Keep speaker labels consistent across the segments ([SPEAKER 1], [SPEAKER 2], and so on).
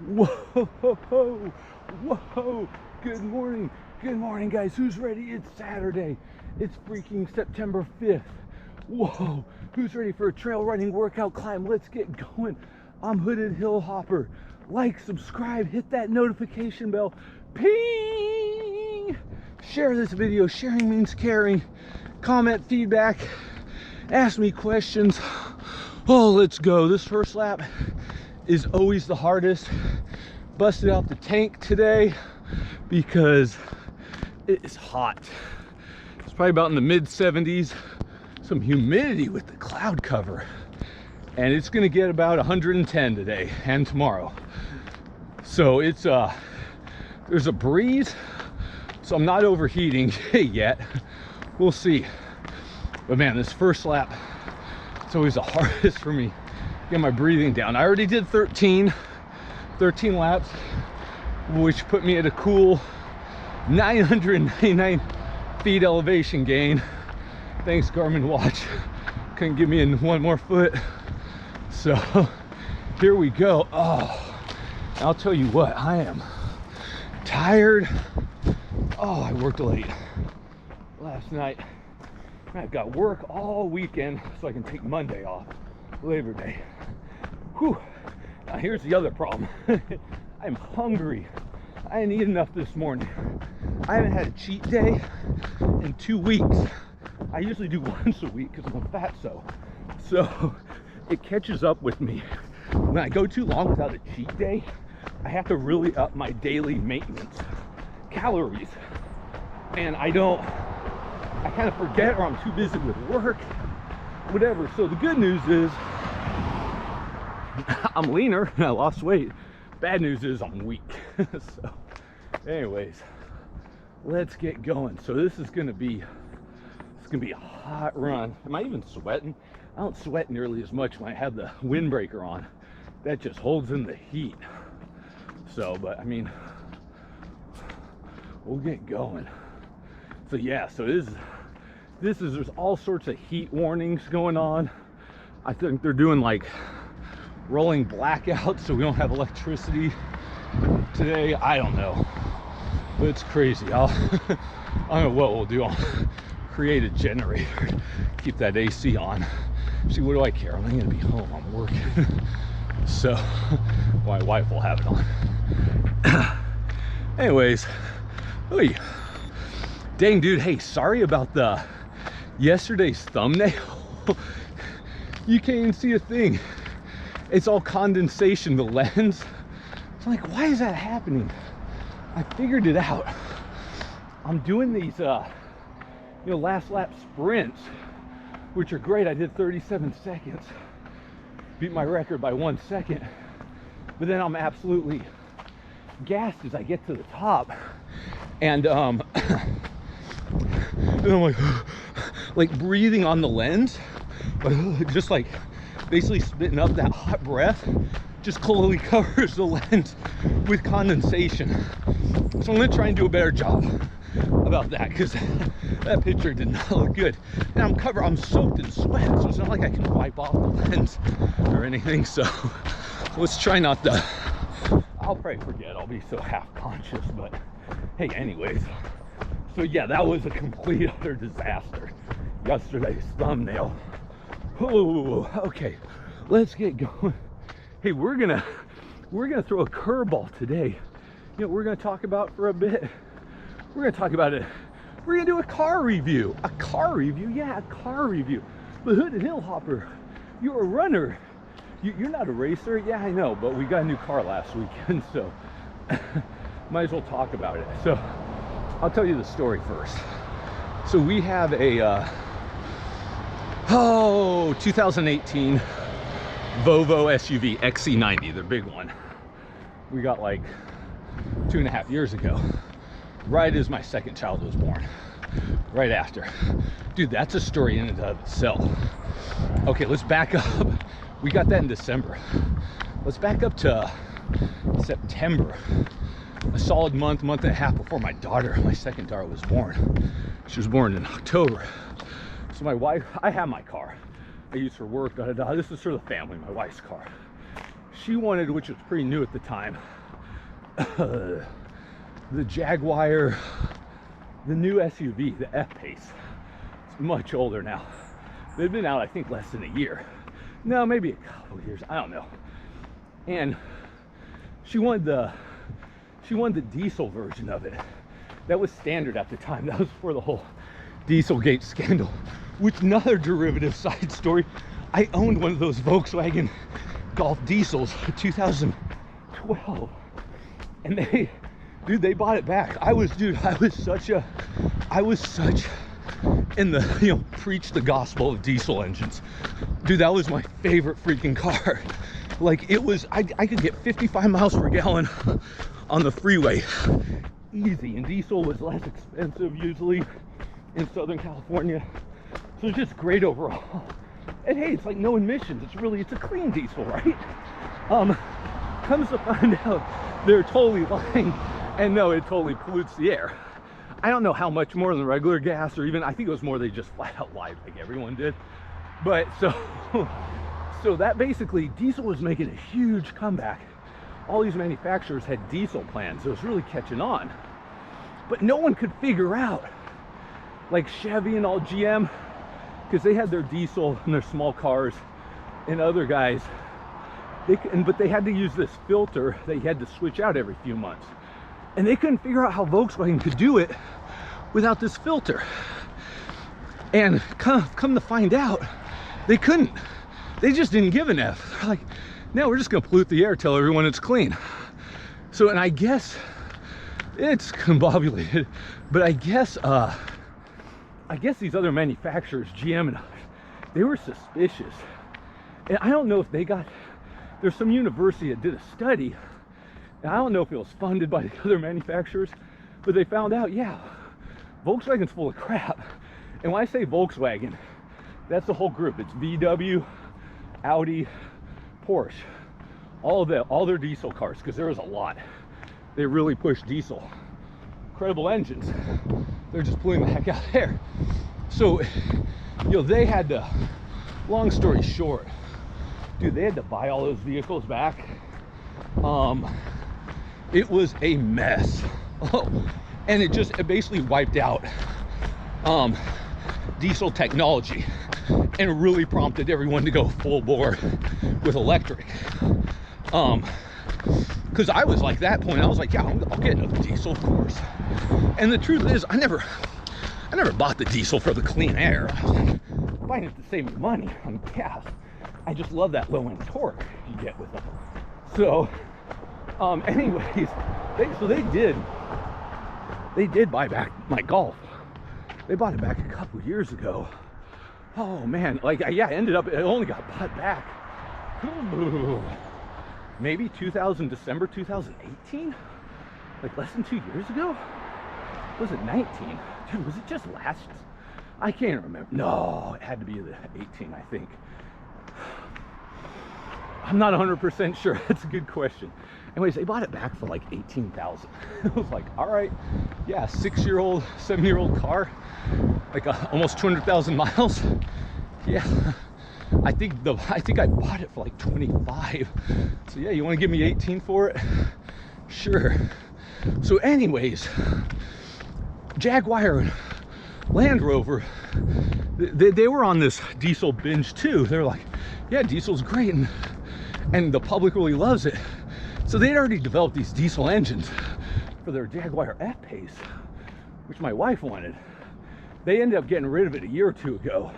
[SPEAKER 1] Whoa, whoa, good morning guys. Who's ready? It's Saturday. It's freaking September 5th. Whoa, who's ready for a trail running workout climb? Let's get going. I'm Hooded Hill Hopper. Like, subscribe, hit that notification bell. Ping! Share this video. Sharing means caring. Comment, feedback, ask me questions. Oh, let's go. This first lap is always the hardest. Busted out the tank today because it is hot. It's probably about in the mid 70s. Some humidity with the cloud cover, and it's gonna get about 110 today and tomorrow. So it's there's a breeze, so I'm not overheating yet. We'll see. But man, this first lap, it's always the hardest for me. Get my breathing down. I already did 13 laps, which put me at a cool 999 feet elevation gain. Thanks, Garmin watch. Couldn't give me in one more foot. So here we go. Oh, I'll tell you what, I am tired. Oh, I worked late last night. I've got work all weekend so I can take Monday off, Labor Day. Whew. Now here's the other problem. I'm hungry. I didn't eat enough this morning. I haven't had a cheat day in 2 weeks. I usually do once a week because I'm a fatso. So it catches up with me. When I go too long without a cheat day, I have to really up my daily maintenance calories. And I kind of forget, or I'm too busy with work, whatever. So the good news is I'm leaner and I lost weight. Bad news is I'm weak. So anyways, let's get going. So this is gonna be a hot run. Am I even sweating? I don't sweat nearly as much when I have the windbreaker on. That just holds in the heat. So, but I mean, we'll get going. So yeah, so there's all sorts of heat warnings going on. I think they're doing like rolling blackouts so we don't have electricity today. I don't know, but it's crazy. I don't know what we'll do. I'll create a generator, keep that AC on. See, what do I care? I'm not gonna be home, I'm working. So my wife will have it on. Anyways, oy. Dang, dude, hey, sorry about the yesterday's thumbnail. You can't even see a thing. It's all condensation, the lens. It's like, why is that happening? I figured it out. I'm doing these last lap sprints, which are great. I did 37 seconds, beat my record by 1 second, but then I'm absolutely gassed as I get to the top, and I'm like breathing on the lens, just like basically spitting up that hot breath, just totally covers the lens with condensation. So I'm gonna try and do a better job about that, because that picture did not look good. And I'm soaked in sweat, so it's not like I can wipe off the lens or anything. So let's try not to. I'll probably forget. I'll be so half conscious, but hey, anyways. So yeah, that was a complete utter disaster. Yesterday's thumbnail. Oh, okay, let's get going. Hey, we're gonna throw a curveball today. You know, we're gonna talk about for a bit. We're gonna talk about it. We're gonna do a car review. A car review? Yeah, a car review. The Hooded Hill Hopper. You're a runner. You're not a racer. Yeah, I know, but we got a new car last weekend, so might as well talk about it. So I'll tell you the story first. So we have a 2018 VOLVO SUV XC90, the big one. We got like 2.5 years ago, right as my second child was born, right after. Dude, that's a story in and of itself. Okay, let's back up. We got that in December. Let's back up to September, a solid month and a half before my second daughter was born. She was born in October. So my wife, I have my car I use for work, This is for the family, my wife's car. she wanted, which was pretty new at the time, the Jaguar, the new SUV, the F-Pace. It's much older now. They've been out, I think, less than a year. No, maybe a couple years, I don't know. And she wanted the diesel version of it. That was standard at the time. That was for the whole Dieselgate scandal. Which, another derivative side story, I owned one of those Volkswagen Golf diesels in 2012. And they bought it back. I was such in the, you know, preach the gospel of diesel engines. Dude, that was my favorite freaking car. Like, it was, I could get 55 miles per gallon on the freeway. Easy, and diesel was less expensive usually in Southern California. So it's just great overall. And hey, it's like no emissions. It's a clean diesel, right? Comes to find out they're totally lying, and no, it totally pollutes the air. I don't know how much more than regular gas, or even, I think it was more they just flat out lied like everyone did. But so that basically, diesel was making a huge comeback. All these manufacturers had diesel plans. It was really catching on. But no one could figure out, like Chevy and all GM, because they had their diesel and their small cars, and other guys, but they had to use this filter they had to switch out every few months. And they couldn't figure out how Volkswagen could do it without this filter. And come to find out, they couldn't. They just didn't give an F. They're like, no, we're just gonna pollute the air, tell everyone it's clean. So, and I guess it's combobulated, but I guess these other manufacturers, GM and others, they were suspicious. And I don't know if they got, there's some university that did a study, and I don't know if it was funded by the other manufacturers, but they found out, yeah, Volkswagen's full of crap. And when I say Volkswagen, that's the whole group. It's VW, Audi, Porsche, all their diesel cars, because there was a lot. They really pushed diesel. Incredible engines. They're just pulling the heck out of there. So, you know, they had to, long story short, dude, they had to buy all those vehicles back. It was a mess. Oh, and it basically wiped out diesel technology, and really prompted everyone to go full bore with electric. Because I was like, that point, I was like, yeah, I'll get another diesel, of course. And the truth is, I never bought the diesel for the clean air. I was like, I'm buying it to save me money on gas. I just love that low end torque you get with them. So, anyways, they did buy back my Golf. They bought it back a couple years ago. Oh man, like, yeah, it only got bought back. Maybe December 2018? Like less than 2 years ago? Was it 19? Dude, was it just last? I can't remember. No, it had to be the 18, I think. I'm not 100% sure. That's a good question. Anyways, they bought it back for like 18,000. I was like, all right, yeah, 6-year-old, 7-year-old car, like almost 200,000 miles. Yeah, I think I bought it for like 25. So yeah, you want to give me 18 for it? Sure. So anyways, Jaguar and Land Rover, they were on this diesel binge too. They're like, yeah, diesel's great, and the public really loves it. So they'd already developed these diesel engines for their Jaguar F-Pace, which my wife wanted. They ended up getting rid of it a year or two ago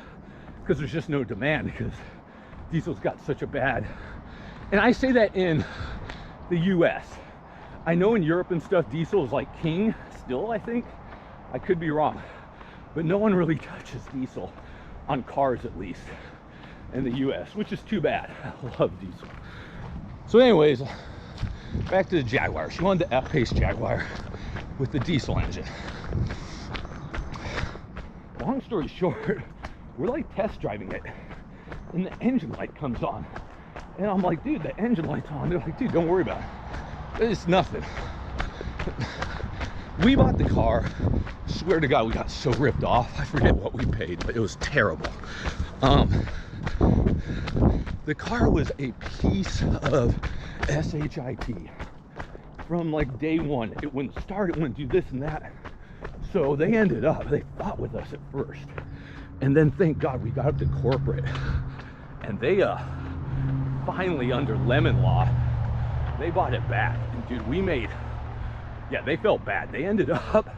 [SPEAKER 1] because there's just no demand, because diesel's got such a bad, and I say that in the US. I know in Europe and stuff, diesel is like king still, I think. I could be wrong, but no one really touches diesel on cars, at least in the US, which is too bad. I love diesel. So anyways, back to the Jaguar. She wanted the F-Pace Jaguar with the diesel engine. Long story short, we're like test driving it, and the engine light comes on, and I'm like, dude, the engine light's on. They're like, dude, don't worry about it. It's nothing. We bought the car. Swear to God, we got so ripped off. I forget what we paid, but it was terrible. The car was a piece of shit from like day one. It wouldn't start, it wouldn't do this and that. So they fought with us at first. And then thank God we got up to corporate. And they finally, under lemon law, they bought it back. And dude, they felt bad. They ended up,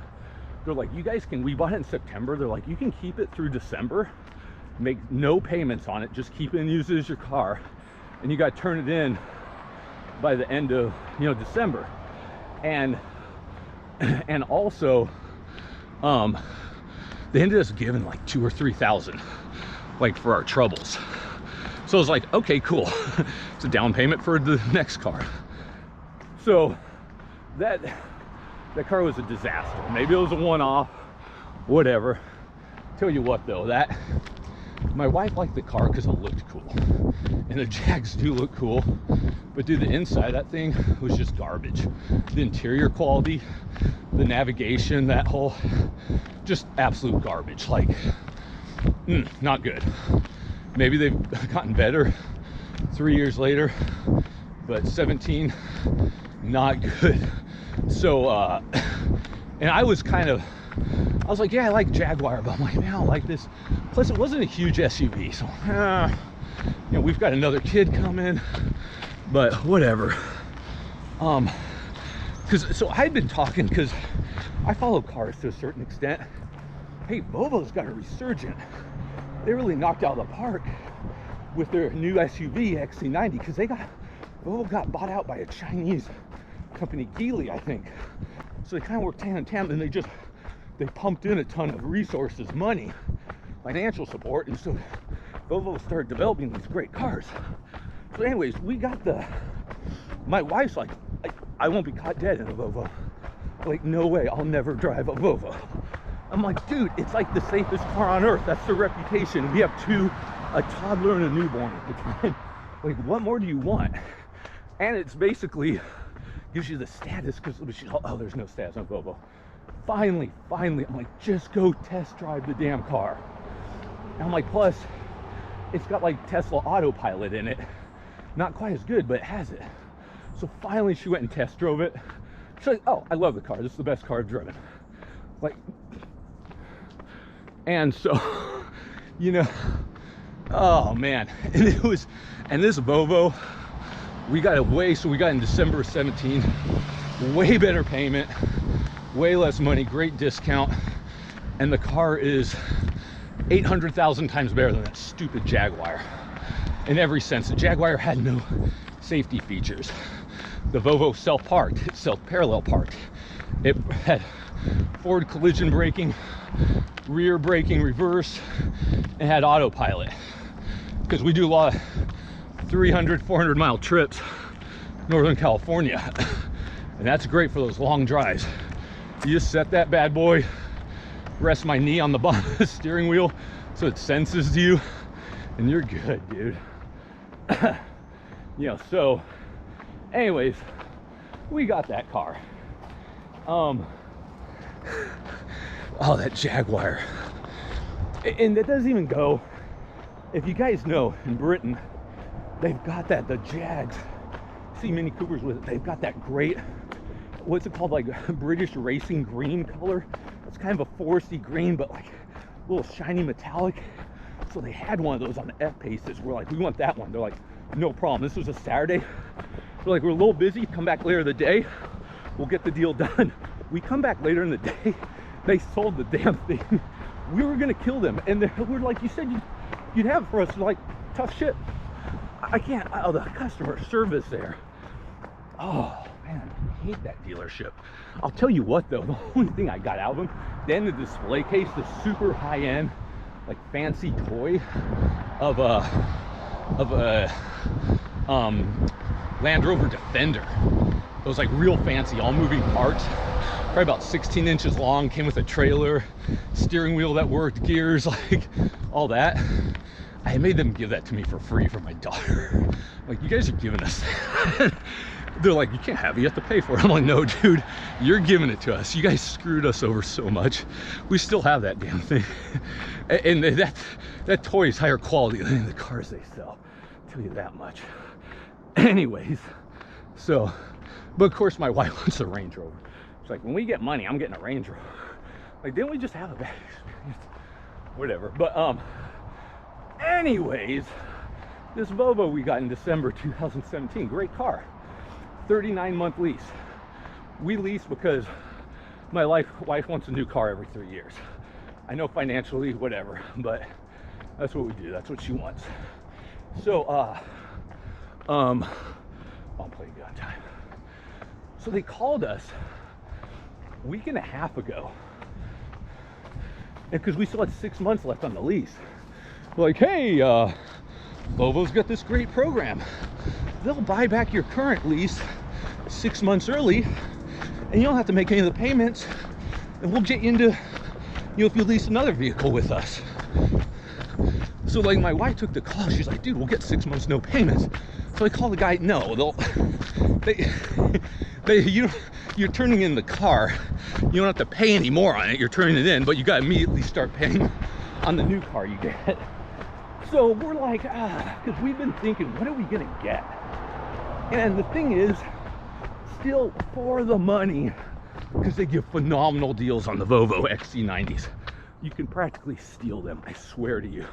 [SPEAKER 1] they're like, you guys we bought it in September. They're like, you can keep it through December, make no payments on it, just keep it and use it as your car. And you got to turn it in by the end of, December. And also, they ended us giving like $2,000 or $3,000, like for our troubles. So I was like, okay, cool. It's a down payment for the next car. So that car was a disaster. Maybe it was a one-off, whatever. Tell you what though, my wife liked the car because it looked cool. And the Jags do look cool. But dude, the inside of that thing was just garbage. The interior quality, the navigation, that whole, just absolute garbage. Like, not good. Maybe they've gotten better 3 years later, but 17, not good. So, and I was like, yeah, I like Jaguar, but I'm like, man, I don't like this. Plus, it wasn't a huge SUV, so, we've got another kid coming, but whatever. So I'd been talking, because I follow cars to a certain extent. Hey, Volvo's got a resurgent. They really knocked out of the park with their new SUV XC90, because Volvo got bought out by a Chinese company, Geely, I think. So they kind of worked hand in hand, and they pumped in a ton of resources, money, financial support, and so Volvo started developing these great cars. So anyways, my wife's like, I won't be caught dead in a Volvo. Like, no way, I'll never drive a Volvo. I'm like, dude, it's like the safest car on earth. That's the reputation. We have a toddler and a newborn at the time. Like, what more do you want? And it's basically gives you the status, because there's no status on Volvo. Finally, I'm like, just go test drive the damn car. And I'm like, plus, it's got like Tesla autopilot in it. Not quite as good, but it has it. So finally she went and test drove it. She's like, oh, I love the car. This is the best car I've driven. Like, and so, oh man. And this Volvo, we got in December of 17, way better payment, way less money, great discount. And the car is 800,000 times better than that stupid Jaguar. In every sense, the Jaguar had no safety features. The Volvo self-parked, it self-parallel parked. It had forward collision braking, rear braking, reverse, and had autopilot. Because we do a lot of 300, 400 mile trips, Northern California. And that's great for those long drives. You just set that bad boy, rest my knee on the bottom of the steering wheel so it senses you, and you're good, dude. So anyways, we got that car. Oh, that Jaguar. And that doesn't even go, if you guys know, in Britain, they've got the Jags, see Mini Coopers with it, they've got that great, what's it called, like British racing green color. It's kind of a foresty green, but like a little shiny metallic. So they had one of those on the F-Paces. We're like, we want that one. They're like, no problem. This was a Saturday. We're like, we're a little busy. Come back later in the day. We'll get the deal done. We come back later in the day. They sold the damn thing. We were gonna kill them, and we're like, you said you'd have it for us. They're like, tough shit. I can't. Oh, the customer service there. Oh man, I hate that dealership. I'll tell you what though, the only thing I got out of them, then the display case, the super high-end, like fancy toy of a Land Rover Defender. It was like real fancy, all moving parts, probably about 16 inches long, came with a trailer, steering wheel that worked, gears, like all that. I made them give that to me for free for my daughter. Like, you guys are giving us that. they're like, you can't have it, you have to pay for it. I'm like, no, dude, you're giving it to us. You guys screwed us over so much. We still have that damn thing. And that toy is higher quality than the cars they sell. I'll tell you that much. Anyways, so, but of course my wife wants a Range Rover. She's like, when we get money, I'm getting a Range Rover. Like, didn't we just have a bad experience? Whatever. But anyways, this Volvo we got in December 2017, great car, 39-month lease. We lease because my wife wants a new car every 3 years. I know financially, whatever, but that's what we do. That's what she wants. So, I'll play good on time. So they called us a week and a half ago, because we still had 6 months left on the lease. We're like, hey, Volvo's got this great program. They'll buy back your current lease 6 months early, and you don't have to make any of the payments, and we'll get you into, you know, if you lease another vehicle with us. So like my wife took the call. She's like, dude, we'll get 6 months no payments. So I call the guy. No, you're turning in the car. You don't have to pay any more on it. You're turning it in, but you got to immediately start paying on the new car you get. So we're like, because we've been thinking, what are we gonna get? And the thing is, still for the money, because they give phenomenal deals on the VOLVO XC90s. You can practically steal them, I swear to you.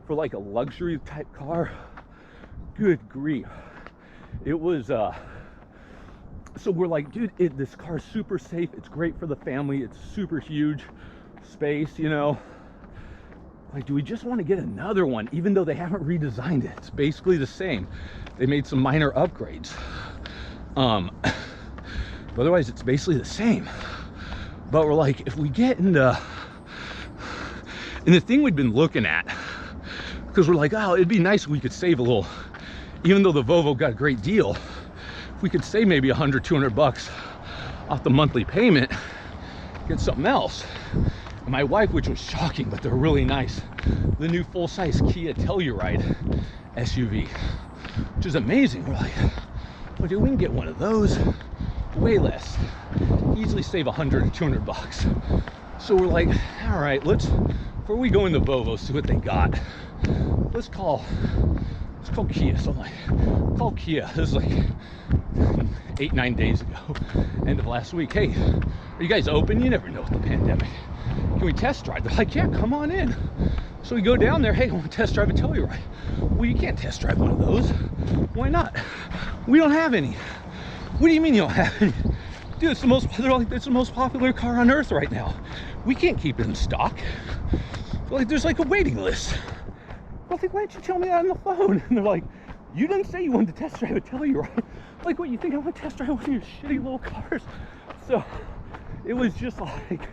[SPEAKER 1] For like a luxury type car, good grief. It was, so we're like, dude, this car's super safe. It's great for the family. It's super huge space, you know. Like, do we just want to get another one, even though they haven't redesigned it? It's basically the same. They made some minor upgrades. But otherwise, it's basically the same. But we're like, if we get into, and the thing we'd been looking at, because we're like, oh, it'd be nice if we could save a little, even though the Volvo got a great deal, if we could save maybe 100, 200 bucks off the monthly payment, get something else. And my wife, which was shocking, but they're really nice, the new full-size Kia Telluride SUV, which is amazing. We're like, well, dude, we can get one of those, way less, easily save 100 or 200 bucks. So we're like, all right, before we go into Volvo, see what they got. Let's call Kia. So I'm like, call Kia. This is like 8-9 days ago, end of last week. Hey, are you guys open? You never know with the pandemic. Can we test drive? They're like, yeah, come on in. So we go down there. Hey, I want to test drive a Telluride. Well, you can't test drive one of those. Why not? We don't have any. What do you mean you don't have any? Dude, it's the most popular car on earth right now. We can't keep it in stock. Like, there's like a waiting list. I was like, why didn't you tell me that on the phone? And they're like, you didn't say you wanted to test drive a Telluride. Like, what, you think I want to test drive one of your shitty little cars? So it was just like,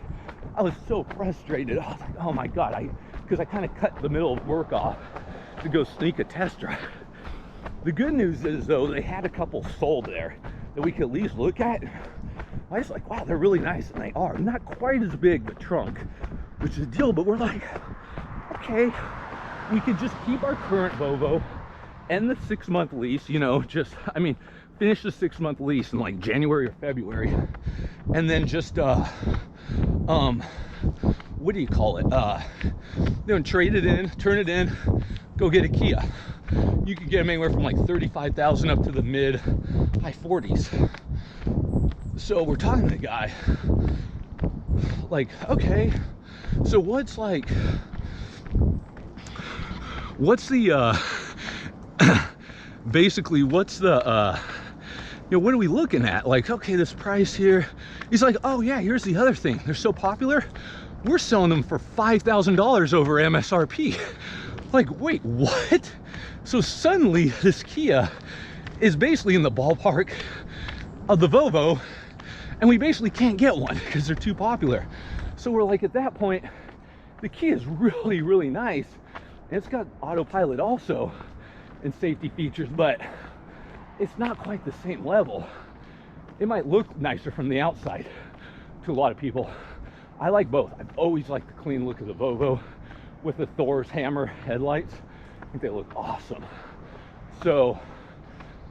[SPEAKER 1] I was so frustrated. I was like, oh my God, because I kind of cut the middle of work off to go sneak a test drive. The good news is, though, they had a couple sold there that we could at least look at. I was like, wow, they're really nice, and they are. Not quite as big, the trunk, which is a deal, but we're like, okay, we could just keep our current Volvo and the 6-month lease, you know, finish the 6-month lease in like January or February, and then just, what do you call it? Trade it in, turn it in, go get a Kia. You could get them anywhere from like 35,000 up to the high 40s. So we're talking to the guy, like, okay, so what's the, basically, what's the, what are we looking at? Like, okay, this price here. He's like, oh yeah, here's the other thing. They're so popular, we're selling them for $5,000 over MSRP. Like, wait, what? So suddenly this Kia is basically in the ballpark of the Volvo, and we basically can't get one because they're too popular. So we're like, at that point, the Kia is really, really nice. And it's got autopilot also and safety features, but it's not quite the same level. It might look nicer from the outside to a lot of people. I like both. I've always liked the clean look of the Volvo with the Thor's hammer headlights. I think they look awesome. So,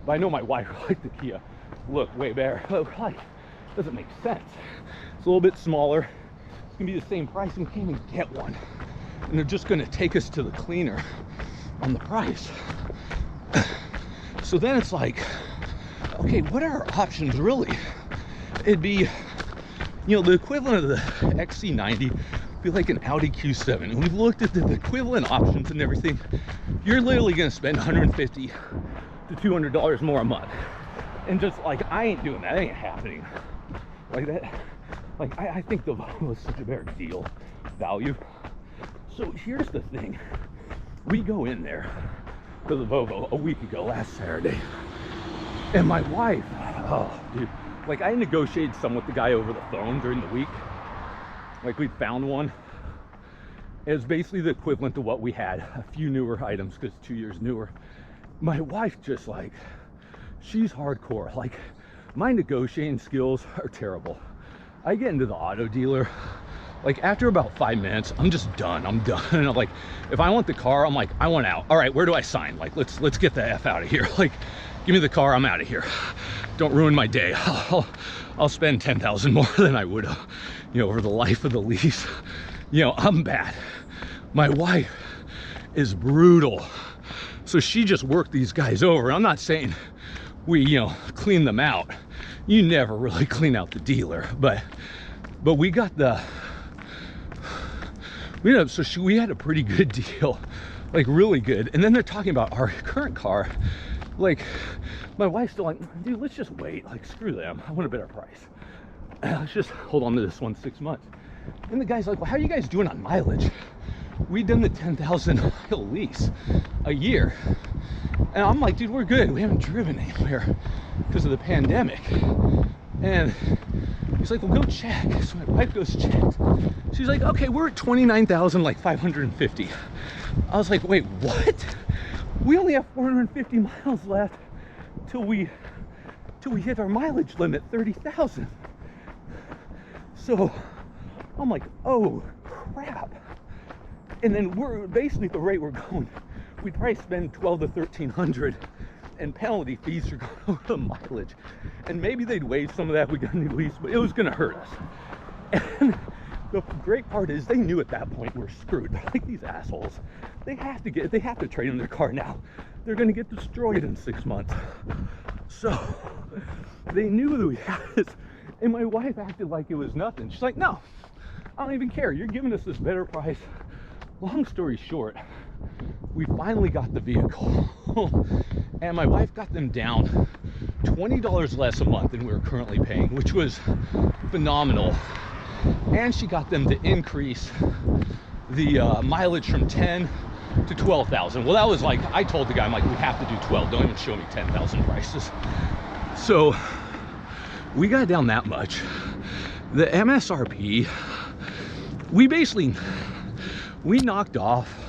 [SPEAKER 1] but I know my wife liked the Kia. look way better. But it probably doesn't make sense. It's a little bit smaller. It's gonna be the same price, and we can't even get one. And they're just gonna take us to the cleaner on the price. So then it's like, okay, what are our options really? It'd be, you know, the equivalent of the XC90 would be like an Audi Q7. And we've looked at the equivalent options and everything. You're literally gonna spend $150 to $200 more a month. And just like, I ain't doing that, it ain't happening. Like that, like I think the Volvo is such a better deal, value. So here's the thing. We go in there for the Volvo a week ago, last Saturday. And my wife, oh dude, like I negotiated some with the guy over the phone during the week. Like we found one. It was basically the equivalent to what we had, a few newer items because 2 years newer. My wife just like, she's hardcore. Like my negotiating skills are terrible. I get into the auto dealer, like after about 5 minutes, I'm just done. I'm done. And I'm like, if I want the car, I'm like, I want out. All right, where do I sign? Like, let's get the F out of here. Like, give me the car, I'm out of here. Don't ruin my day. I'll spend 10,000 more than I would have, you know, over the life of the lease. You know, I'm bad. My wife is brutal. So she just worked these guys over. I'm not saying we, you know, clean them out. You never really clean out the dealer, but we got the, you know, so we had a pretty good deal, like really good. And then they're talking about our current car. Like my wife's still like, dude, let's just wait. Like screw them. I want a better price. Let's just hold on to this one 6 months. And the guy's like, well, how are you guys doing on mileage? We've done the 10,000 mile lease a year. And I'm like, dude, we're good. We haven't driven anywhere because of the pandemic. And he's like, well, go check. So my wife goes check. She's like, okay, we're at 29,000, like 550. I was like, wait, what? We only have 450 miles left till we hit our mileage limit, 30,000. So I'm like, oh crap. And then we're basically, the rate we're going, we'd probably spend 12 to 1300, and penalty fees are going over the mileage. And maybe they'd waive some of that if we got a new lease, but it was gonna hurt us. And the great part is they knew at that point we're screwed. They're like, these assholes, they have to trade in their car now. They're gonna get destroyed in 6 months. So they knew that we had this, and my wife acted like it was nothing. She's like, no, I don't even care. You're giving us this better price. Long story short, we finally got the vehicle. And my wife got them down $20 less a month than we were currently paying, which was phenomenal. And she got them to increase the mileage from 10 to 12,000. Well, that was like, I told the guy, I'm like, we have to do 12. Don't even show me 10,000 prices. So we got down that much. The MSRP, we knocked off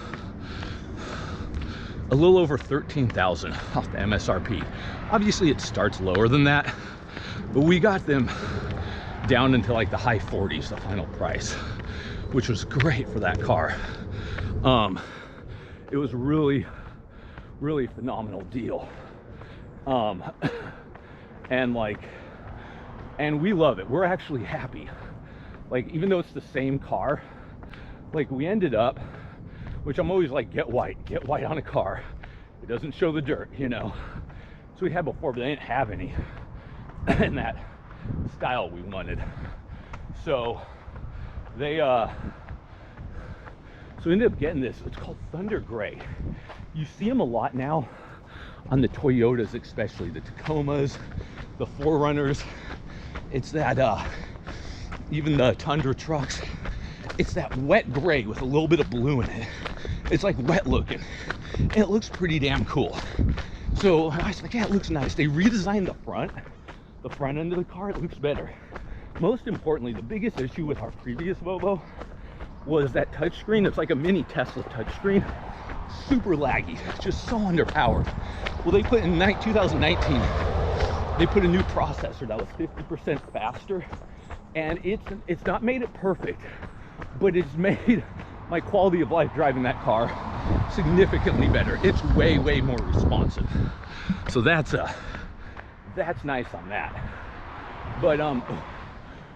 [SPEAKER 1] a little over 13,000 off the MSRP. Obviously it starts lower than that, but we got them down into like the high 40s, the final price, which was great for that car. It was really phenomenal deal. And we love it. We're actually happy. Like, even though it's the same car, like we ended up, which I'm always like, get white on a car. It doesn't show the dirt, you know. So we had before, but they didn't have any in that style we wanted. So they, so we ended up getting this. It's called Thunder Gray. You see them a lot now on the Toyotas, especially the Tacomas, the 4Runners. It's that, even the Tundra trucks, it's that wet gray with a little bit of blue in it. It's like wet looking, and it looks pretty damn cool. So I was like, yeah, it looks nice. They redesigned the front end of the car. It looks better. Most importantly, the biggest issue with our previous Volvo was that touchscreen. It's like a mini Tesla touchscreen, super laggy, just so underpowered. Well, they put in 2019, they put a new processor that was 50% faster, and it's not made it perfect, but it's made my quality of life driving that car significantly better. It's way more responsive. So that's that's nice on that. But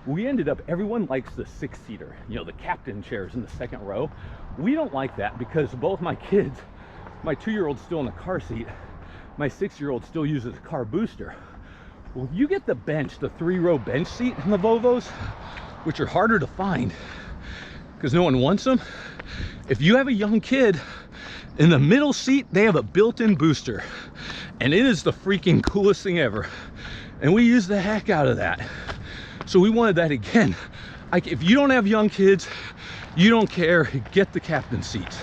[SPEAKER 1] we ended up, everyone likes the 6-seater, you know, the captain chairs in the second row. We don't like that because both my kids, my 2-year-old's still in the car seat, my 6-year-old still uses a car booster. Well, you get the bench, the 3-row bench seat in the Volvos, which are harder to find because no one wants them. If you have a young kid, in the middle seat, they have a built-in booster, and it is the freaking coolest thing ever. And we use the heck out of that. So we wanted that again. Like, if you don't have young kids, you don't care, get the captain seats.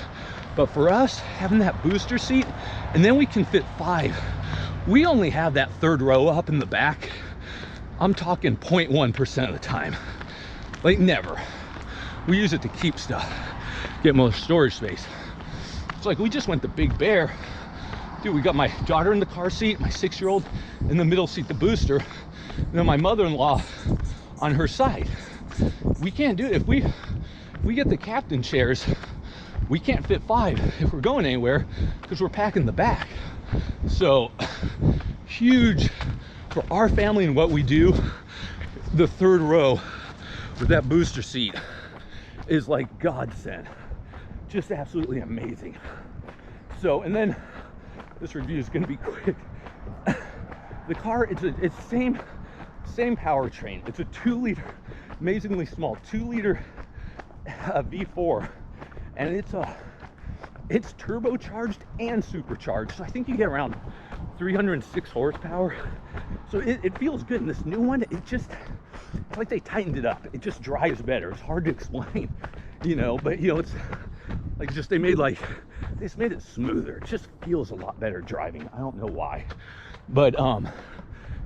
[SPEAKER 1] But for us, having that booster seat, and then we can fit 5. We only have that 3rd row up in the back. I'm talking 0.1% of the time. Like, never. We use it to keep stuff, get more storage space. It's like, we just went to Big Bear. Dude, we got my daughter in the car seat, my 6-year-old in the middle seat, the booster, and then my mother-in-law on her side. We can't do it. If we get the captain chairs, we can't fit 5 if we're going anywhere because we're packing the back. So huge for our family and what we do. The 3rd row with that booster seat is like godsend. Just absolutely amazing. So, and then this review is going to be quick. The car, it's same powertrain. It's a 2-liter, amazingly small 2-liter V4, and it's turbocharged and supercharged. So I think you get around 306 horsepower. So it feels good. And this new one, it's like they tightened it up. It just drives better. It's hard to explain, you know, but you know, it's like just they just made it smoother. It just feels a lot better driving. I don't know why, but so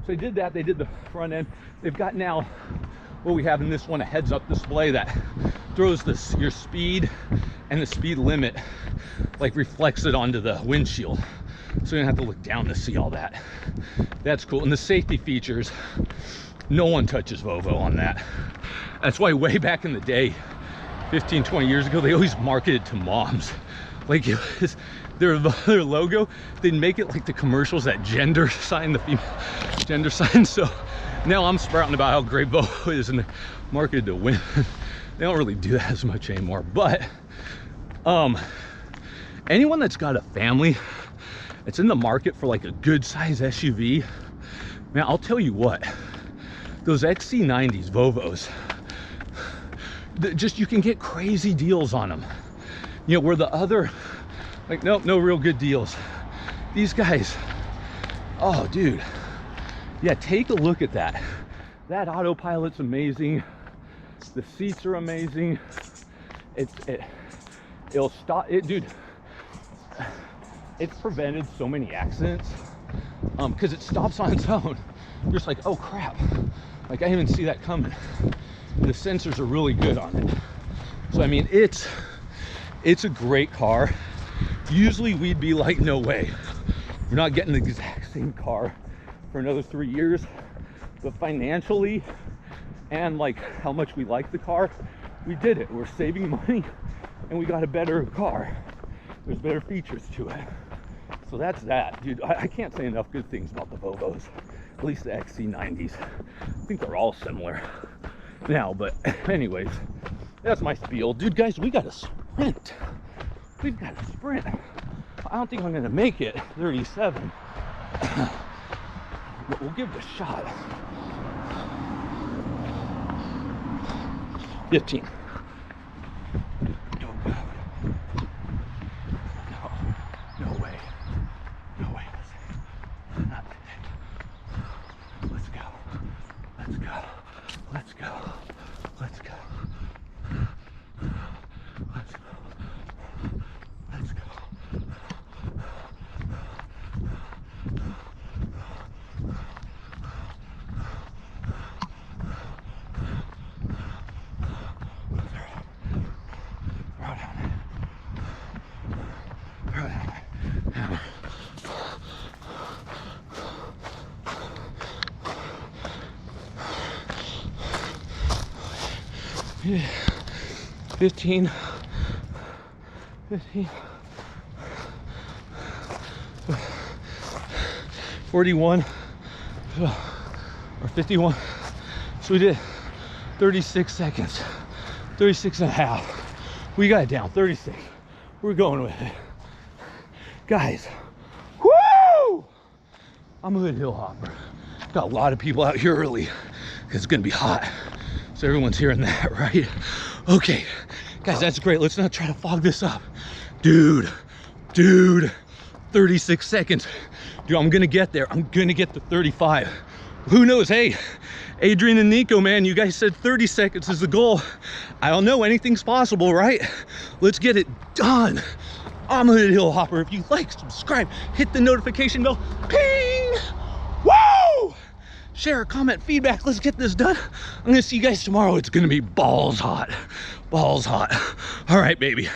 [SPEAKER 1] they did that. They did the front end. They've got now what we have in this one, a heads-up display that throws your speed and the speed limit, like reflects it onto the windshield, so you don't have to look down to see all that. That's cool. And the safety features, no one touches Volvo on that. That's why way back in the day, 15, 20 years ago, they always marketed to moms. Like, it was their logo, they'd make it like the commercials, that gender sign, the female gender sign. So now I'm sprouting about how great Volvo is and marketed to women. They don't really do that as much anymore. But anyone that's got a family, it's in the market for like a good size SUV, man, I'll tell you what, those XC90s, Volvos, just, you can get crazy deals on them. You know, where the other, like, nope, no real good deals. These guys, oh dude, yeah, take a look at that. That autopilot's amazing. The seats are amazing. It'll stop it, dude. It's prevented so many accidents because it stops on its own. You're just like, oh crap, like I didn't even see that coming. The sensors are really good on it. So I mean, it's a great car. Usually we'd be like, no way, we're not getting the exact same car for another 3 years. But financially and like how much we like the car, we did it. We're saving money and we got a better car. There's better features to it. So that's that, dude. I can't say enough good things about the Volvos, at least the XC90s. I think they're all similar now, but anyways, that's my spiel. Dude, guys, we got to sprint. We've got to sprint. I don't think I'm gonna make it 37, but we'll give it a shot. 15. No way. No way. Not today. Let's go. Let's go. Let's go. Let's go. Let's go. Let's go. Yeah. 15, 41, or 51. So we did 36 seconds, 36 and a half. We got it down, 36. We're going with it. Guys, woo! I'm a hood hill hopper. Got a lot of people out here early because it's gonna be hot. So everyone's hearing that, right? Okay, guys, that's great. Let's not try to fog this up. Dude, 36 seconds. Dude, I'm gonna get there. I'm gonna get to 35. Who knows? Hey, Adrian and Nico, man, you guys said 30 seconds is the goal. I don't know, anything's possible, right? Let's get it done. I'm a hood hill hopper. If you like, subscribe, hit the notification bell, ping, woo! Share, comment, feedback. Let's get this done. I'm gonna see you guys tomorrow. It's gonna be balls hot. Balls hot. All right, baby.